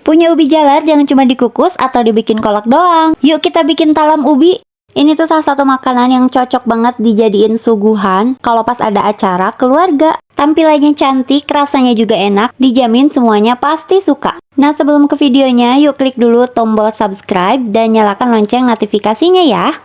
Punya ubi jalar jangan cuma dikukus atau dibikin kolak doang. Yuk kita bikin talam ubi. Ini tuh salah satu makanan yang cocok banget dijadiin suguhan kalau pas ada acara keluarga. Tampilannya cantik, rasanya juga enak, dijamin semuanya pasti suka. Nah sebelum ke videonya, yuk klik dulu tombol subscribe dan nyalakan lonceng notifikasinya ya.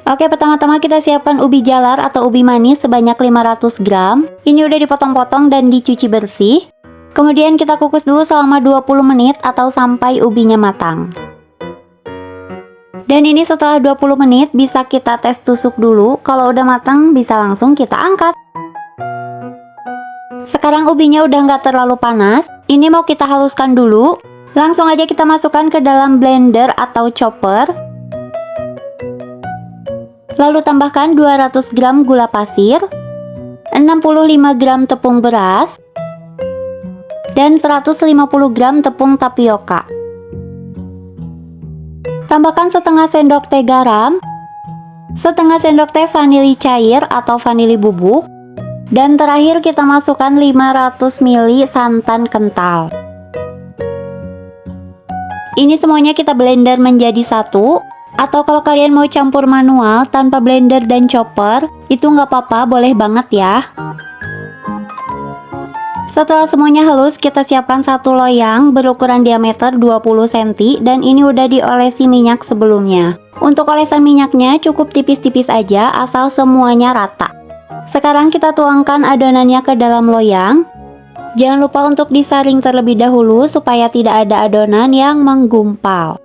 Oke, pertama-tama kita siapkan ubi jalar atau ubi manis sebanyak 500 gram. Ini udah dipotong-potong dan dicuci bersih. Kemudian kita kukus dulu selama 20 menit atau sampai ubinya matang. Dan ini setelah 20 menit bisa kita tes tusuk dulu. Kalau udah matang bisa langsung kita angkat. Sekarang ubinya udah nggak terlalu panas. Ini mau kita haluskan dulu. Langsung aja kita masukkan ke dalam blender atau chopper. Lalu tambahkan 200 gram gula pasir, 65 gram tepung beras, dan 150 gram tepung tapioka. Tambahkan setengah sendok teh garam, setengah sendok teh vanili cair atau vanili bubuk, dan terakhir kita masukkan 500 ml santan kental. Ini semuanya kita blender menjadi satu. Atau kalau kalian mau campur manual tanpa blender dan chopper, itu nggak apa-apa, boleh banget ya. Setelah semuanya halus, kita siapkan satu loyang berukuran diameter 20 cm dan ini udah diolesi minyak sebelumnya. Untuk olesan minyaknya cukup tipis-tipis aja asal semuanya rata. Sekarang kita tuangkan adonannya ke dalam loyang. Jangan lupa untuk disaring terlebih dahulu supaya tidak ada adonan yang menggumpal.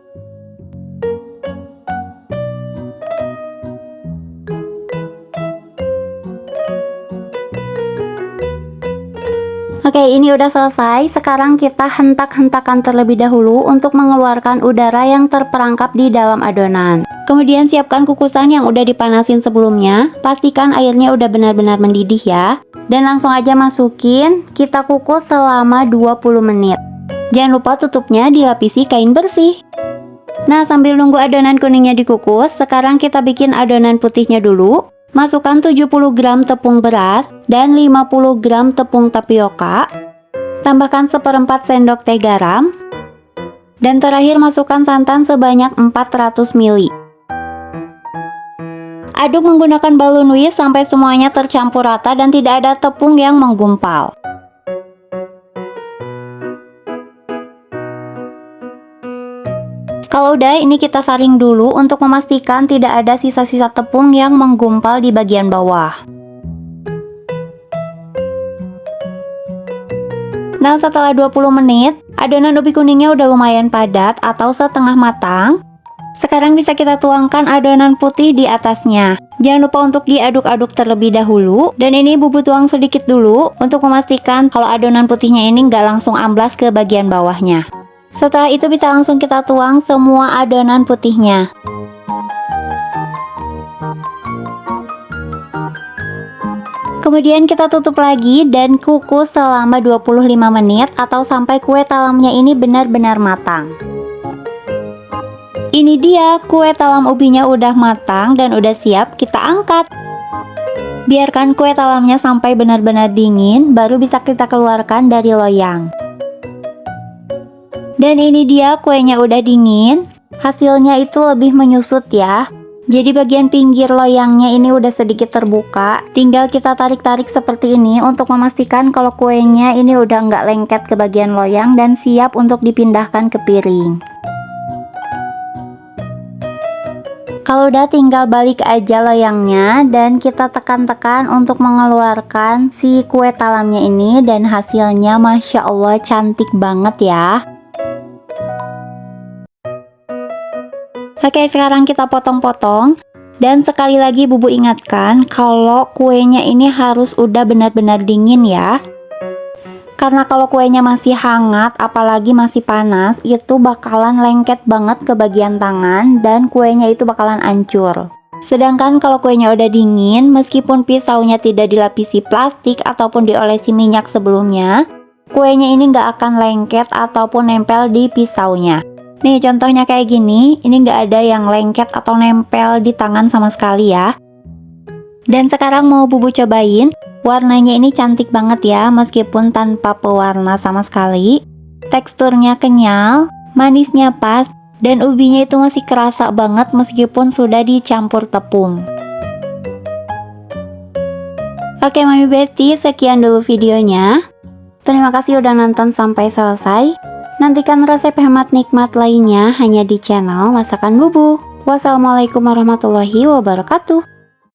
Oke, ini udah selesai. Sekarang kita hentak-hentakan terlebih dahulu untuk mengeluarkan udara yang terperangkap di dalam adonan. Kemudian siapkan kukusan yang udah dipanasin sebelumnya. Pastikan airnya udah benar-benar mendidih ya. Dan langsung aja masukin, kita kukus selama 20 menit. Jangan lupa tutupnya dilapisi kain bersih. Nah, sambil nunggu adonan kuningnya dikukus, sekarang kita bikin adonan putihnya dulu. Masukkan 70 gram tepung beras dan 50 gram tepung tapioka. Tambahkan seperempat sendok teh garam. Dan terakhir masukkan santan sebanyak 400 ml. Aduk menggunakan balon whisk sampai semuanya tercampur rata dan tidak ada tepung yang menggumpal. Kalau udah, ini kita saring dulu untuk memastikan tidak ada sisa-sisa tepung yang menggumpal di bagian bawah. Nah, setelah 20 menit, adonan ubi kuningnya udah lumayan padat atau setengah matang. Sekarang bisa kita tuangkan adonan putih di atasnya. Jangan lupa untuk diaduk-aduk terlebih dahulu. Dan ini Bubu tuang sedikit dulu untuk memastikan kalau adonan putihnya ini nggak langsung amblas ke bagian bawahnya. Setelah itu bisa langsung kita tuang semua adonan putihnya. Kemudian kita tutup lagi dan kukus selama 25 menit atau sampai kue talamnya ini benar-benar matang. Ini dia, kue talam ubinya udah matang dan udah siap kita angkat. Biarkan kue talamnya sampai benar-benar dingin, baru bisa kita keluarkan dari loyang. Dan ini dia, kuenya udah dingin. Hasilnya itu lebih menyusut ya. Jadi bagian pinggir loyangnya ini udah sedikit terbuka. Tinggal kita tarik-tarik seperti ini untuk memastikan kalau kuenya ini udah nggak lengket ke bagian loyang dan siap untuk dipindahkan ke piring. Kalau udah, tinggal balik aja loyangnya dan kita tekan-tekan untuk mengeluarkan si kue talamnya ini. Dan hasilnya Masya Allah cantik banget ya. Oke, sekarang kita potong-potong. Dan sekali lagi Bubu ingatkan kalau kuenya ini harus udah benar-benar dingin ya. Karena kalau kuenya masih hangat, apalagi masih panas, itu bakalan lengket banget ke bagian tangan dan kuenya itu bakalan hancur. Sedangkan kalau kuenya udah dingin, meskipun pisaunya tidak dilapisi plastik ataupun diolesi minyak sebelumnya, kuenya ini nggak akan lengket ataupun nempel di pisaunya. Nih contohnya kayak gini, ini nggak ada yang lengket atau nempel di tangan sama sekali ya. Dan sekarang mau Bubu cobain. Warnanya ini cantik banget ya, meskipun tanpa pewarna sama sekali. Teksturnya kenyal, manisnya pas, dan ubinya itu masih kerasa banget meskipun sudah dicampur tepung. Oke Mami Besti, sekian dulu videonya. Terima kasih udah nonton sampai selesai. Nantikan resep hemat nikmat lainnya hanya di channel Masakan Bubu. Wassalamualaikum warahmatullahi wabarakatuh.